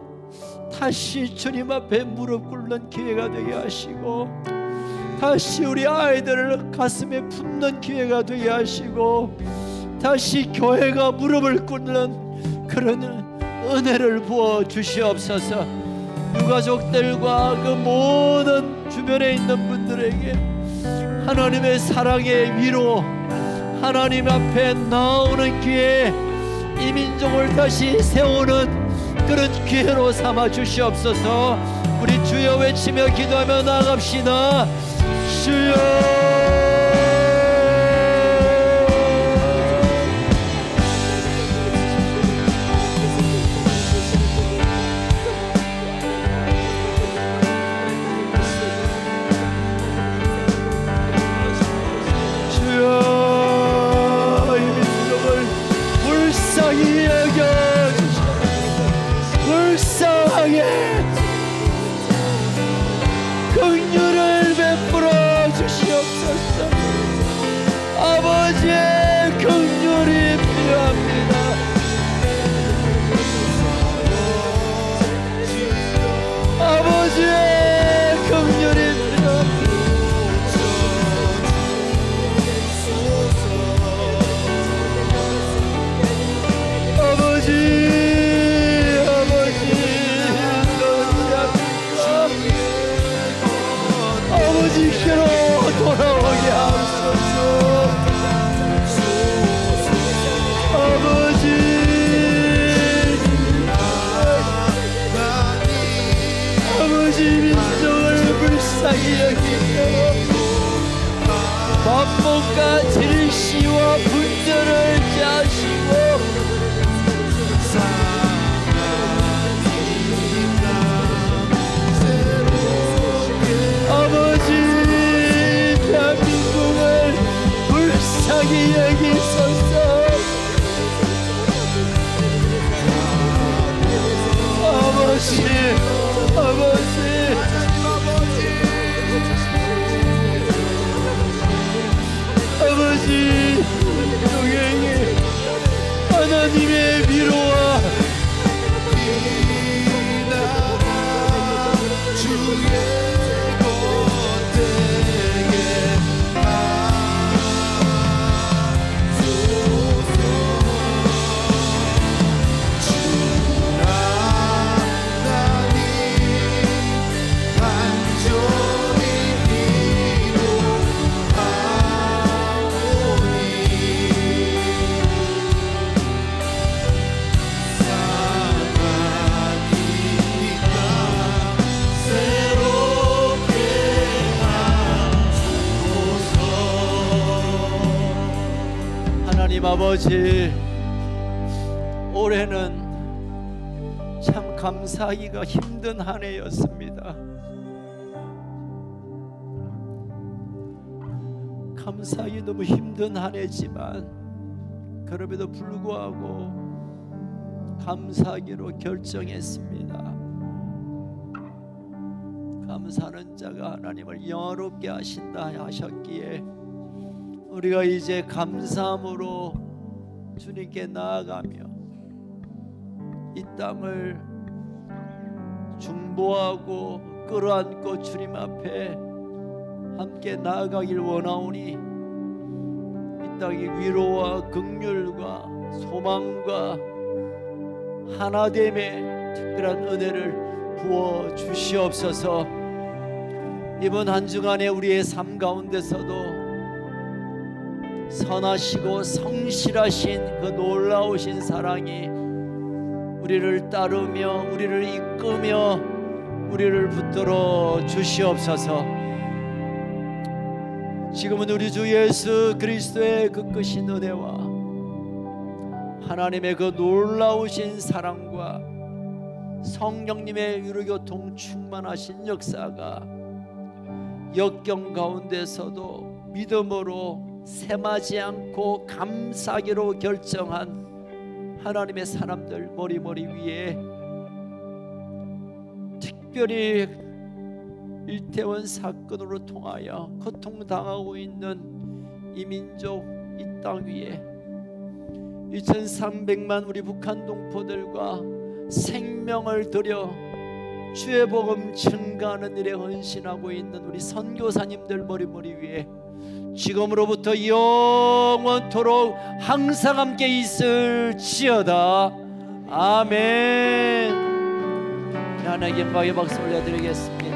다시 주님 앞에 무릎 꿇는 기회가 되게 하시고 다시 우리 아이들을 가슴에 품는 기회가 되게 하시고 다시 교회가 무릎을 꿇는 그런 은혜를 부어 주시옵소서. 유가족들과 그 모든 주변에 있는 분들에게 하나님의 사랑의 위로, 하나님 앞에 나오는 기회, 이 민족을 다시 세우는 그런 기회로 삼아 주시옵소서. 우리 주여 외치며 기도하며 나아갑시다. 주여, 주여, 이 민족을 불쌍히 여겨주시옵소서. 불쌍하게 긍휼을 베풀어 주시옵소서. 아버지의 긍휼이 필요합니다. 아버지의 긍휼이 필요합니다. 아버지, 아버지께로 돌아오게 하옵소서. 아버지, 아버지 민족을 불쌍히 여기시고 반복과 질시와 분전을 짜시고 아버지, 대한민국을 불쌍히 여기소서. 아버지, 아버지, 하나님 아버지, 올해는 참 감사하기가 힘든 한 해였습니다. 감사하기 너무 힘든 한 해지만 그럼에도 불구하고 감사하기로 결정했습니다. 감사하는 자가 하나님을 영화롭게 하신다 하셨기에 우리가 이제 감사함으로 주님께 나아가며 이 땅을 중보하고 끌어안고 주님 앞에 함께 나아가길 원하오니 이 땅이 위로와 긍휼과 소망과 하나됨의 특별한 은혜를 부어 주시옵소서. 이번 한 주간에 우리의 삶 가운데서도 선하시고 성실하신 그 놀라우신 사랑이 우리를 따르며 우리를 이끌며 우리를 붙들어 주시옵소서. 지금은 우리 주 예수 그리스도의 그 크신 은혜와 하나님의 그 놀라우신 사랑과 성령님의 위로교통 충만하신 역사가 역경 가운데서도 믿음으로 셈하지 않고 감사하기로 결정한 하나님의 사람들 머리 위에 특별히 일태원 사건으로 통하여 고통당하고 있는 이 민족 이 땅 위에 2300만 우리 북한 동포들과 생명을 들여 주의 복음 증가하는 일에 헌신하고 있는 우리 선교사님들 머리 위에 지금으로부터 영원토록 항상 함께 있을지어다. 아멘. 하나님께 영광의 박수 올려드리겠습니다.